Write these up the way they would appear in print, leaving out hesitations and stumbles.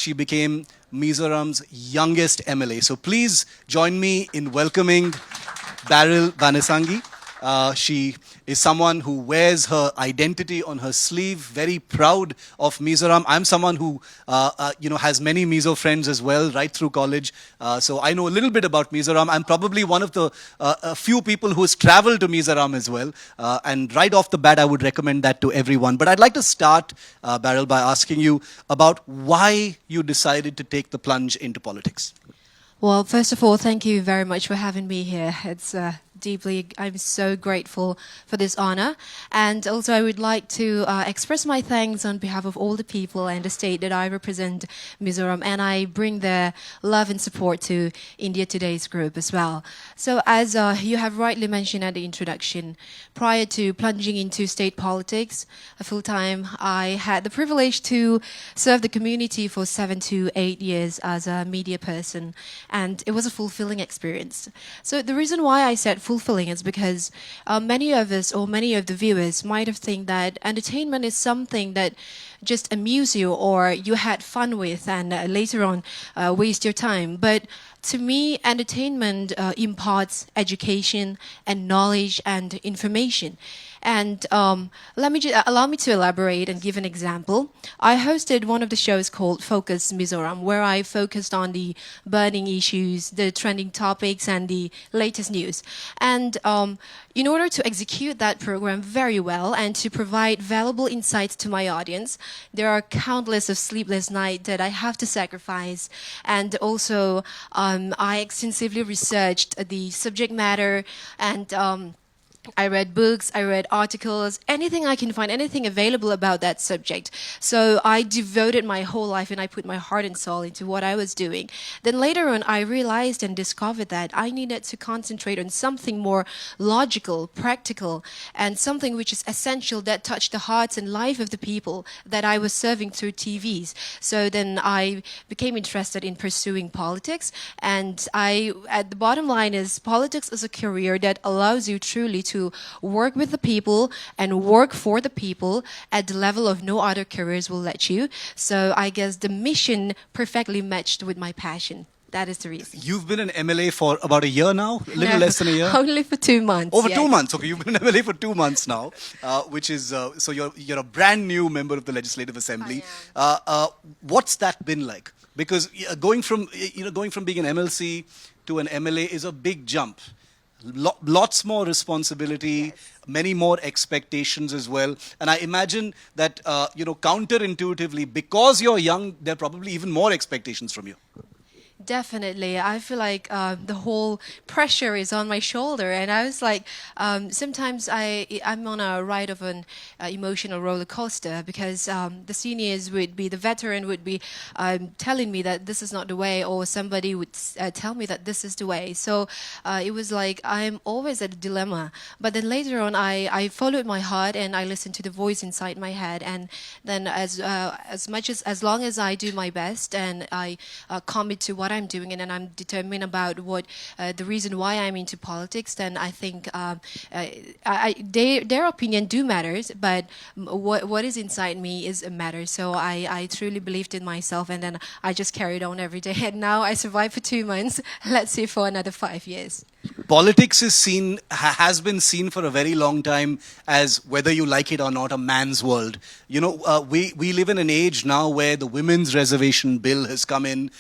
she became Mizoram's youngest MLA. So please join me in welcoming Baryl Vanneihsangi. She is someone who wears her identity on her sleeve, very proud of Mizoram. I'm someone who, has many Mizo friends as well, right through college. So I know a little bit about Mizoram. I'm probably one of the a few people who has traveled to Mizoram as well. And right off the bat, I would recommend that to everyone. But I'd like to start, Baryl, by asking you about why you decided to take the plunge into politics. Well, first of all, thank you very much for having me here. I'm so grateful for this honor. And also I would like to express my thanks on behalf of all the people and the state that I represent, Mizoram, and I bring their love and support to India Today's group as well. So as you have rightly mentioned at the introduction, prior to plunging into state politics full-time, I had the privilege to serve the community for 7 to 8 years as a media person, and it was a fulfilling experience. So the reason why I said fulfilling is because many of us or many of the viewers might have think that entertainment is something that just amuse you or you had fun with and later on waste your time. But to me, entertainment imparts education and knowledge and information. And allow me to elaborate and give an example. I hosted one of the shows called Focus Mizoram, where I focused on the burning issues, the trending topics, and the latest news. And in order to execute that program very well and to provide valuable insights to my audience, there are countless of sleepless nights that I have to sacrifice. And also, I extensively researched the subject matter and I read books, I read articles, anything I can find, anything available about that subject. So I devoted my whole life and I put my heart and soul into what I was doing. Then later on, I realized and discovered that I needed to concentrate on something more logical, practical, and something which is essential that touched the hearts and life of the people that I was serving through TVs. So then I became interested in pursuing politics. And the bottom line is politics is a career that allows you truly to work with the people and work for the people at the level of no other careers will let you. So I guess the mission perfectly matched with my passion. That is the reason. You've been an MLA for about a year now? A little less than a year? Only for 2 months. Over yes. 2 months. Okay, you've been an MLA for 2 months now, which is, so you're a brand new member of the Legislative Assembly. What's that been like? Because going from being an MLC to an MLA is a big jump. Lots more responsibility, yes. Many more expectations as well. And I imagine that, counterintuitively, because you're young, there are probably even more expectations from you. Definitely. I feel like the whole pressure is on my shoulder. And I was like, sometimes I'm on a ride of an emotional roller coaster because the seniors would be, the veteran would be telling me that this is not the way, or somebody would tell me that this is the way. So it was like I'm always at a dilemma. But then later on, I followed my heart and I listened to the voice inside my head. And then as long as I do my best and I commit to what I'm doing, and then I'm determined about what the reason why I'm into politics, then I think their opinion do matters, but what is inside me is a matter. So I truly believed in myself, and then I just carried on every day. And now I survived for 2 months. Let's see for another 5 years. Politics has been seen for a very long time as, whether you like it or not, a man's world. We live in an age now where the women's reservation bill has come in.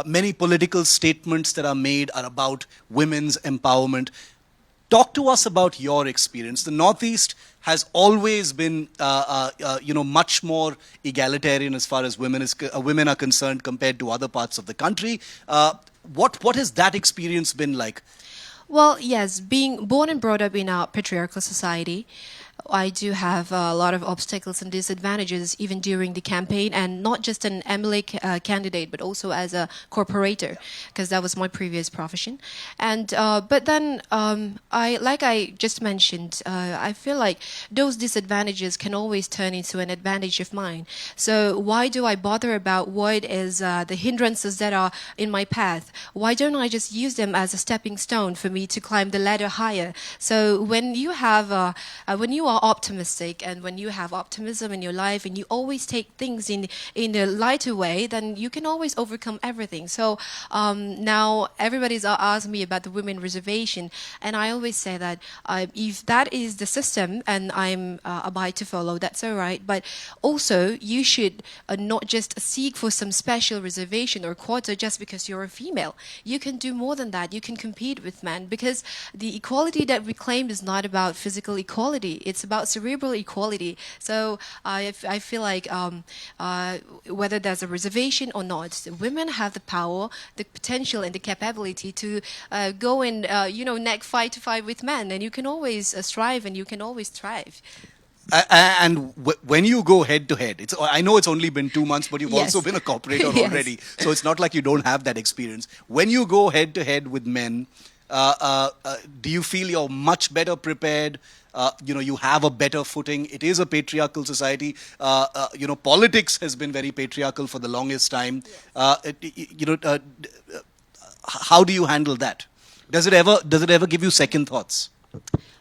Many political statements that are made are about women's empowerment. Talk to us about your experience. The Northeast has always been, much more egalitarian as far as women are concerned compared to other parts of the country. What has that experience been like? Well, yes, being born and brought up in a patriarchal society, I do have a lot of obstacles and disadvantages even during the campaign, and not just an MLA candidate, but also as a corporator, because that was my previous profession. And but then like I just mentioned, I feel like those disadvantages can always turn into an advantage of mine. So why do I bother about what is the hindrances that are in my path? Why don't I just use them as a stepping stone for me to climb the ladder higher? So when you you are optimistic and when you have optimism in your life and you always take things in a lighter way, then you can always overcome everything. So now everybody's asked me about the women reservation, and I always say that if that is the system and I'm abide to follow, that's all right. But also you should not just seek for some special reservation or quota just because you're a female. You can do more than that. You can compete with men, because the equality that we claim is not about physical equality. It's about cerebral equality. So I feel like whether there's a reservation or not, women have the power, the potential, and the capability to go and neck fight to fight with men, and you can always strive and you can always thrive. And when you go head to head, I know it's only been 2 months, but you've Yes. also been a corporator Yes. already. So it's not like you don't have that experience. When you go head to head with men, do you feel you're much better prepared? You have a better footing. It is a patriarchal society. Politics has been very patriarchal for the longest time. How do you handle that? Does it ever give you second thoughts?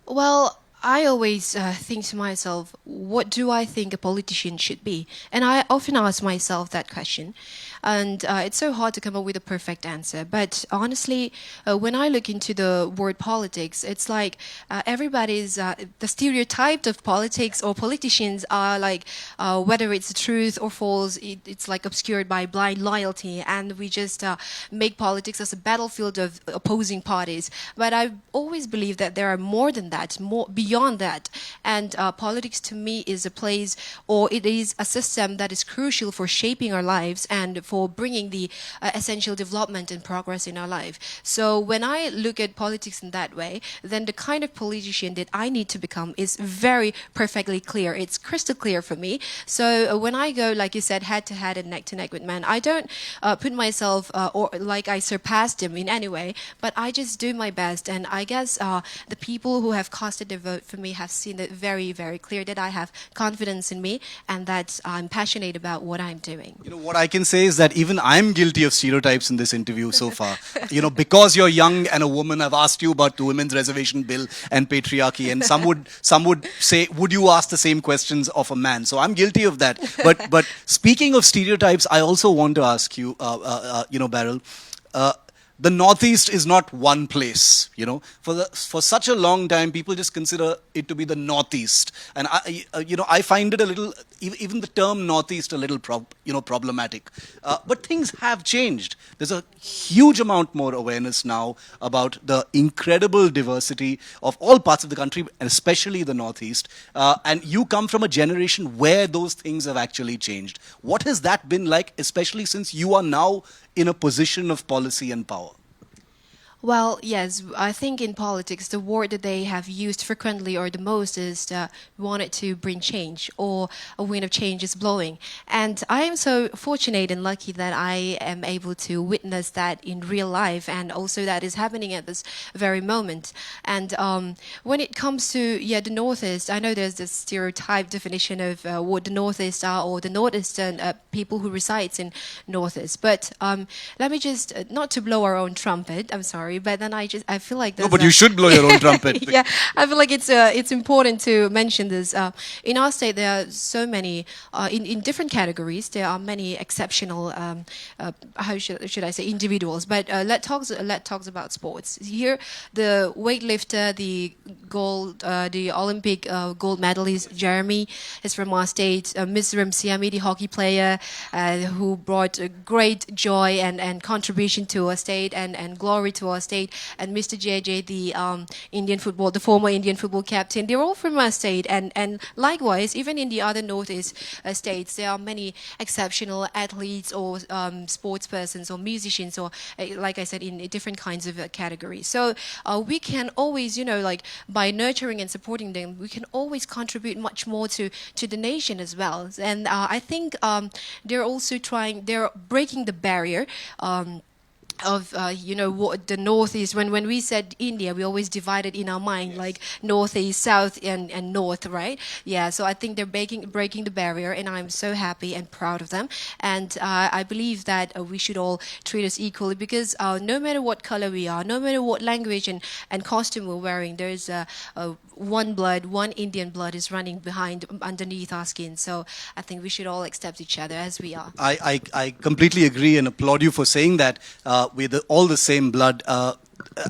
Well, I always think to myself, what do I think a politician should be? And I often ask myself that question. And it's so hard to come up with a perfect answer. But honestly, when I look into the word politics, it's like everybody's, the stereotype of politics or politicians are like, whether it's truth or false, it's like obscured by blind loyalty. And we just make politics as a battlefield of opposing parties. But I always believe that there are more than that, more beyond that. And politics to me is a place, or it is a system that is crucial for shaping our lives and for bringing the essential development and progress in our life. So when I look at politics in that way, then the kind of politician that I need to become is very perfectly clear. It's crystal clear for me. So when I go, like you said, head to head and neck to neck with men, I don't put myself or like I surpassed them in any way, but I just do my best. And I guess the people who have casted their vote for me have seen it very, very clear that I have confidence in me and that I'm passionate about what I'm doing. What I can say is that even I'm guilty of stereotypes in this interview so far. Because you're young and a woman, I've asked you about the women's reservation bill and patriarchy, and some would say, would you ask the same questions of a man? So I'm guilty of that. But speaking of stereotypes, I also want to ask you, Baryl, the Northeast is not one place. For such a long time, people just consider it to be the Northeast, and I find it a little, even the term Northeast, a little problematic. But things have changed. There's a huge amount more awareness now about the incredible diversity of all parts of the country, and especially the Northeast. And you come from a generation where those things have actually changed. What has that been like, especially since you are now in a position of policy and power? Well, yes, I think in politics, the word that they have used frequently or the most is wanted to bring change, or a wind of change is blowing. And I am so fortunate and lucky that I am able to witness that in real life, and also that is happening at this very moment. And when it comes to, the Northeast, I know there's this stereotype definition of what the Northeast are, or the Northeastern people who resides in Northeast. But let me just, not to blow our own trumpet, I'm sorry, but then I feel like there's... No, but you should blow your own trumpet. Yeah, I feel like it's important to mention this. In our state, there are so many, in different categories, there are many exceptional, how should I say, individuals. But let's talk about sports. Here, the weightlifter, the Olympic gold medalist, Jeremy, is from our state. Mizoram, the hockey player, who brought great joy and contribution to our state and glory to our state, and Mr. JJ, the former Indian football captain. They're all from our state, and likewise, even in the other Northeast states, there are many exceptional athletes or sports persons or musicians, or like I said, in different kinds of categories. So we can always, by nurturing and supporting them, we can always contribute much more to the nation as well. And I think they're also they're breaking the barrier. of what the northeast, when we said India, we always divided in our mind like northeast, south, and north, right? Yeah, so I think they're breaking the barrier, and I'm so happy and proud of them. And I believe that we should all treat us equally, because no matter what color we are, no matter what language and costume we're wearing, there's one blood, one Indian blood is running underneath our skin. So I think we should all accept each other as we are. I completely agree and applaud you for saying that. We're all the same blood.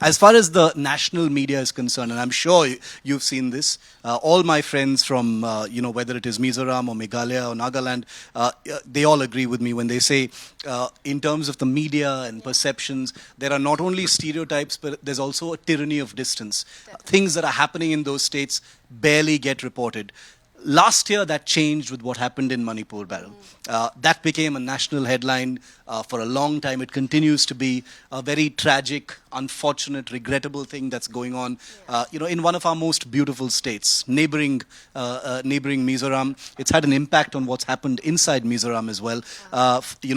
As far as the national media is concerned, and I'm sure you've seen this, all my friends from, whether it is Mizoram or Meghalaya or Nagaland, they all agree with me when they say, in terms of the media and perceptions, there are not only stereotypes, but there's also a tyranny of distance. Things that are happening in those states barely get reported. Last year, that changed with what happened in Manipur, Baryl. That became a national headline for a long time. It continues to be a very tragic, unfortunate, regrettable thing that's going on, in one of our most beautiful states, neighboring Mizoram. It's had an impact on what's happened inside Mizoram as well,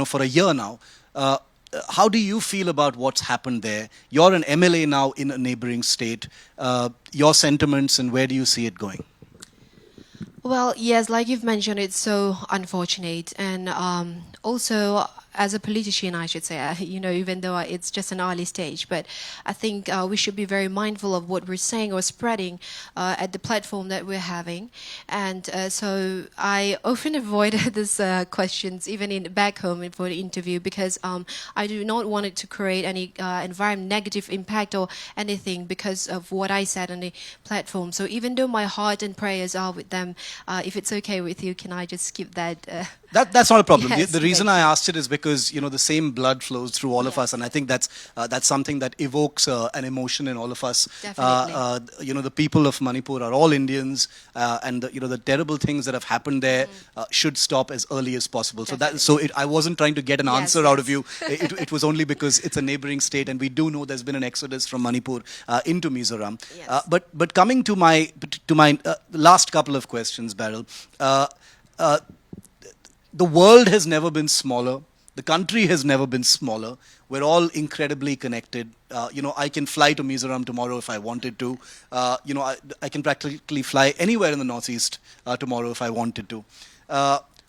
for a year now. How do you feel about what's happened there? You're an MLA now in a neighboring state. Your sentiments, and where do you see it going? Well, yes, like you've mentioned, it's so unfortunate. And also, as a politician, I should say, even though it's just an early stage, but I think we should be very mindful of what we're saying or spreading at the platform that we're having. And so I often avoid these questions, even back home for the interview, because I do not want it to create any environment negative impact or anything because of what I said on the platform. So even though my heart and prayers are with them, if it's okay with you, can I just skip that? That's not a problem. Yes, the reason I asked it is because the same blood flows through all of us, and I think that's something that evokes an emotion in all of us. Definitely. The people of Manipur are all Indians, and the terrible things that have happened there should stop as early as possible. Definitely. I wasn't trying to get an answer Yes. out of you. It was only because it's a neighboring state, and we do know there's been an exodus from Manipur into Mizoram. Yes. But coming to my last couple of questions, Baryl. The world has never been smaller. The country has never been smaller. We're all incredibly connected. I can fly to Mizoram tomorrow if I wanted to. I can practically fly anywhere in the Northeast tomorrow if I wanted to.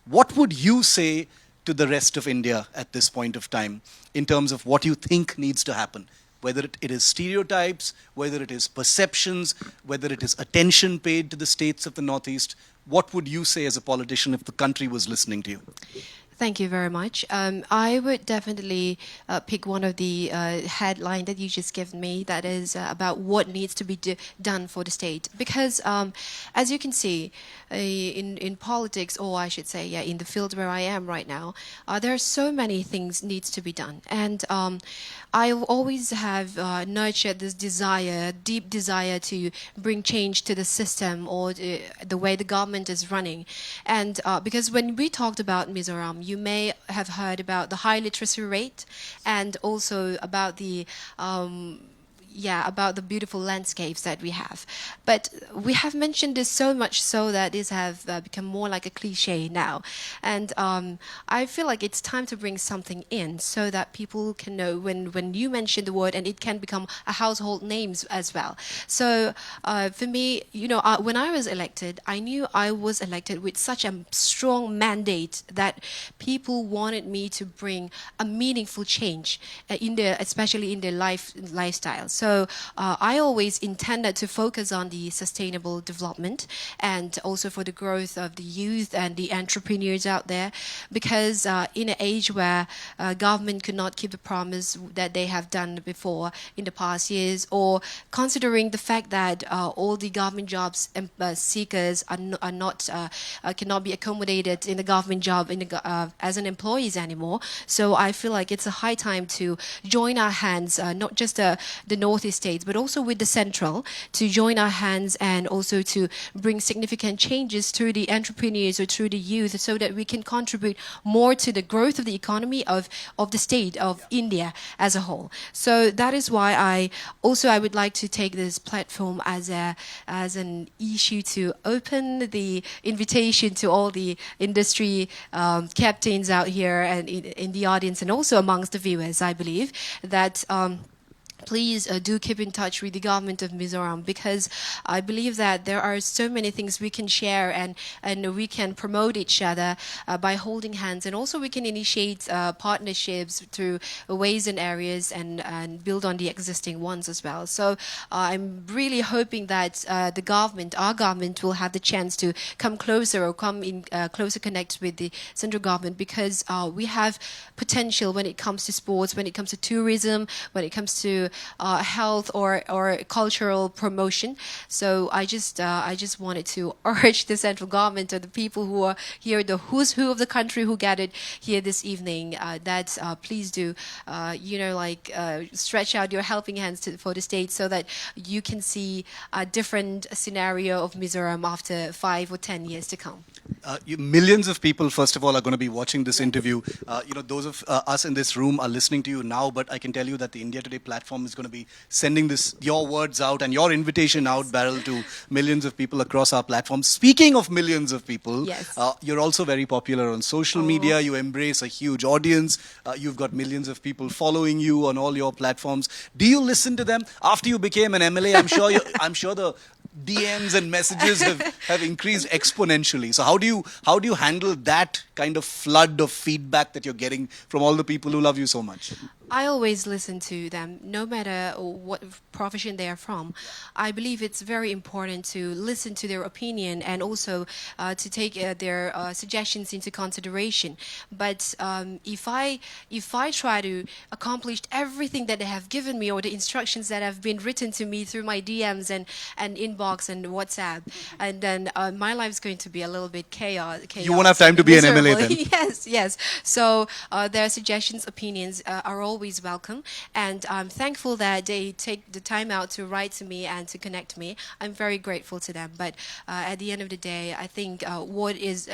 What would you say to the rest of India at this point of time in terms of what you think needs to happen? Whether it is stereotypes, whether it is perceptions, whether it is attention paid to the states of the Northeast, what would you say as a politician if the country was listening to you? Thank you very much. I would definitely pick one of the headline that you just gave me, that is about what needs to be done for the state. Because as you can see, in politics, or I should say, in the field where I am right now, there are so many things needs to be done. And I always have nurtured this desire, deep desire to bring change to the system or the way the government is running. And because when we talked about Mizoram, you may have heard about the high literacy rate and also about the beautiful landscapes that we have. But we have mentioned this so much so that this have become more like a cliche now. And I feel like it's time to bring something in so that people can know when you mention the word, and it can become a household names as well. So for me, when I was elected, I knew I was elected with such a strong mandate that people wanted me to bring a meaningful change especially in their lifestyle. So I always intended to focus on the sustainable development and also for the growth of the youth and the entrepreneurs out there, because in an age where government could not keep the promise that they have done before in the past years, or considering the fact that all the government jobs seekers cannot be accommodated in the government job as an employees anymore. So I feel like it's a high time to join our hands, not just the northeast states, but also with the central, to join our hands and also to bring significant changes through the entrepreneurs or through the youth, so that we can contribute more to the growth of the economy of the state of India as a whole. So that is why I would like to take this platform as an issue to open the invitation to all the industry captains out here and in the audience, and also amongst the viewers. I believe that please do keep in touch with the government of Mizoram, because I believe that there are so many things we can share and we can promote each other by holding hands, and also we can initiate partnerships through ways and areas and build on the existing ones as well. So I'm really hoping that our government will have the chance to come closer or come in closer connect with the central government, because we have potential when it comes to sports, when it comes to tourism, when it comes to health or cultural promotion. So I just wanted to urge the central government or the people who are here, the who's who of the country who gathered here this evening, that please do, stretch out your helping hands for the state, so that you can see a different scenario of Mizoram after 5 or 10 years to come. Millions of people, first of all, are going to be watching this interview. Those of us in this room are listening to you now, but I can tell you that the India Today platform is going to be sending your words out and your invitation out, Baryl, to millions of people across our platform. Speaking of millions of people, yes. You're also very popular on social media. You embrace a huge audience. You've got millions of people following you on all your platforms. Do you listen to them? After you became an MLA, I'm sure the DMs and messages have increased exponentially. So how do you handle that kind of flood of feedback that you're getting from all the people who love you so much? I always listen to them, no matter what profession they are from. I believe it's very important to listen to their opinion and also to take their suggestions into consideration. But if I try to accomplish everything that they have given me, or the instructions that have been written to me through my DMs and inbox and WhatsApp, and then my life's going to be a little bit chaos. You won't have time to be an MLA then. Yes. So their suggestions, opinions are always welcome, and I'm thankful that they take the time out to write to me and to connect me. I'm very grateful to them. But at the end of the day, I think what is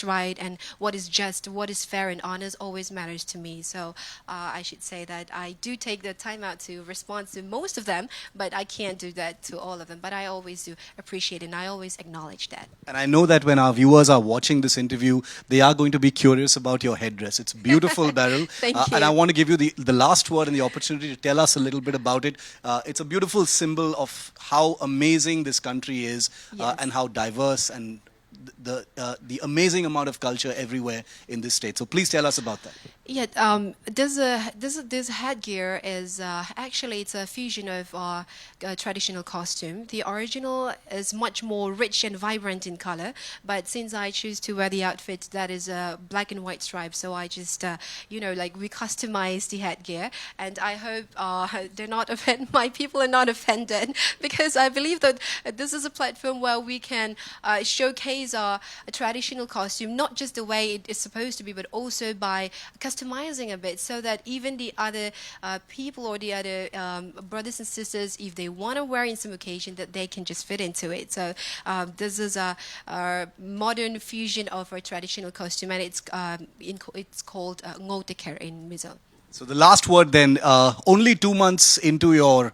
right and what is just, what is fair and honest always matters to me. So I should say that I do take the time out to respond to most of them, but I can't do that to all of them. But I always do appreciate it, and I always acknowledge that. And I know that when our viewers are watching this interview, they are going to be curious about your headdress. It's beautiful, Baryl. Thank you. And I want to give you the last word and the opportunity to tell us a little bit about it. It's a beautiful symbol of how amazing this country is, Yes. and how diverse and the amazing amount of culture everywhere in this state. So please tell us about that. Yeah, this headgear is actually it's a fusion of traditional costume. The original is much more rich and vibrant in color, but since I choose to wear the outfit that is black and white stripes, so I just we customize the headgear, and I hope my people are not offended, because I believe that this is a platform where we can showcase our traditional costume, not just the way it is supposed to be, but also by customizing a bit, so that even the other people or the other brothers and sisters, if they want to wear in some occasion, that they can just fit into it. So this is a modern fusion of our traditional costume, and it's called Ngoteker in Mizo. So the last word then, only 2 months into your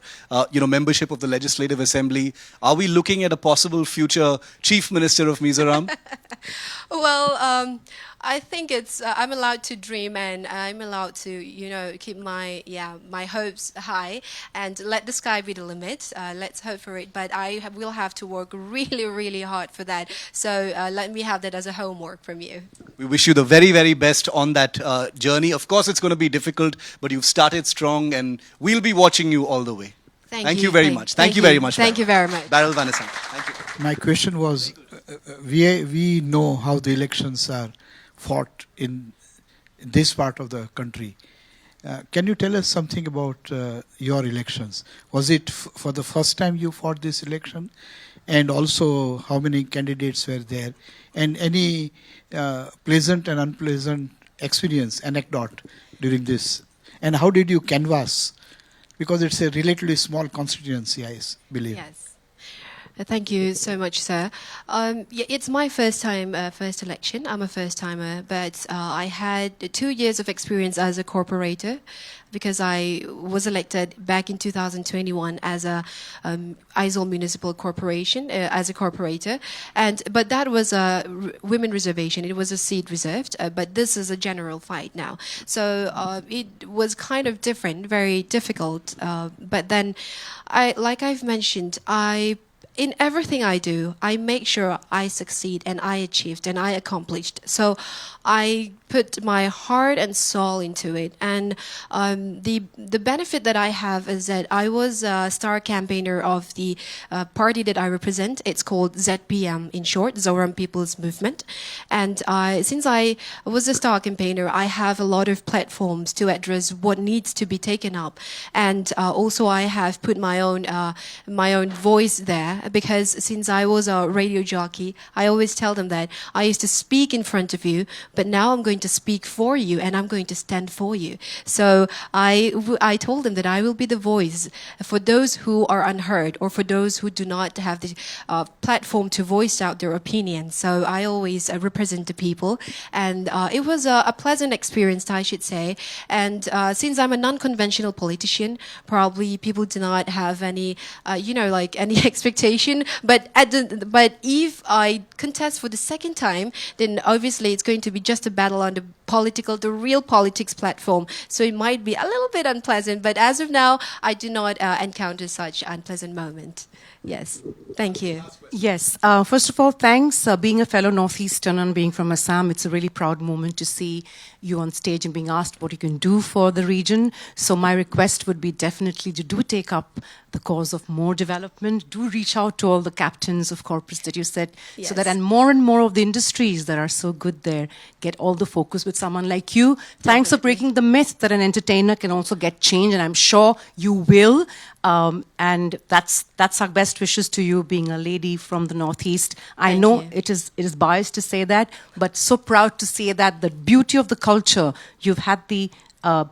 membership of the Legislative Assembly, are we looking at a possible future Chief Minister of Mizoram? Well, I think it's I'm allowed to dream, and I'm allowed to keep my hopes high and let the sky be the limit. Let's hope for it, but I will have to work really, really hard for that. So let me have that as a homework from you. We wish you the very, very best on that journey. Of course, it's going to be difficult, but you've started strong, and we'll be watching you all the way. Thank you very much. Thank you very much. Thank you very much. Baryl Vanneihsangi. Thank you. My question was, we know how the elections are fought in this part of the country. Can you tell us something about your elections? Was it for the first time you fought this election? And also, how many candidates were there? And any pleasant and unpleasant experience, anecdote during this? And how did you canvass Because it's a relatively small constituency, I believe. Yes. Thank you so much, sir. Yeah, it's my first time, first election. I'm a first timer, but I had 2 years of experience as a corporator because I was elected back in 2021 as a Aizawl Municipal Corporation, as a corporator. But that was a women reservation. It was a seat reserved, but this is a general fight now. So it was kind of different, very difficult. But then, like I've mentioned, in everything I do, I make sure I succeed and I achieved and I accomplished. So I put my heart and soul into it. And the benefit that I have is that I was a star campaigner of the party that I represent. It's called ZPM, in short, Mizoram People's Movement. And since I was a star campaigner, I have a lot of platforms to address what needs to be taken up. And also I have put my own voice there, because since I was a radio jockey, I always tell them that I used to speak in front of you, but now I'm going to speak for you and I'm going to stand for you. So I told them that I will be the voice for those who are unheard or for those who do not have the platform to voice out their opinions. So I always represent the people, and it was a pleasant experience, I should say. And since I'm a non-conventional politician, probably people do not have any, any expectation. But if I contest for the second time, then obviously it's going to be just a battle on the real politics platform. So it might be a little bit unpleasant, but as of now, I do not encounter such unpleasant moment. Yes, thank you. Yes, first of all, thanks. Being a fellow Northeastern and being from Assam, it's a really proud moment to see you on stage and being asked what you can do for the region. So my request would be definitely to do take up the cause of more development. Do reach out to all the captains of corporates that you said, Yes. so that and more of the industries that are so good there get all the focus with someone like you. Thanks for breaking the myth that an entertainer can also get change, and I'm sure you will. And that's our best wishes to you, being a lady from the Northeast. I Thank know you. it is biased to say that, but so proud to say that the beauty of the culture, you've had the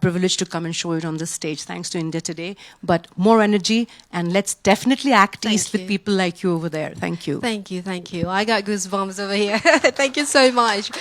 privilege to come and show it on this stage. Thanks to India Today. But more energy, and let's definitely act Thank east with you. people like you over there. Thank you. Thank you, thank you. I got goosebumps over here. Thank you so much.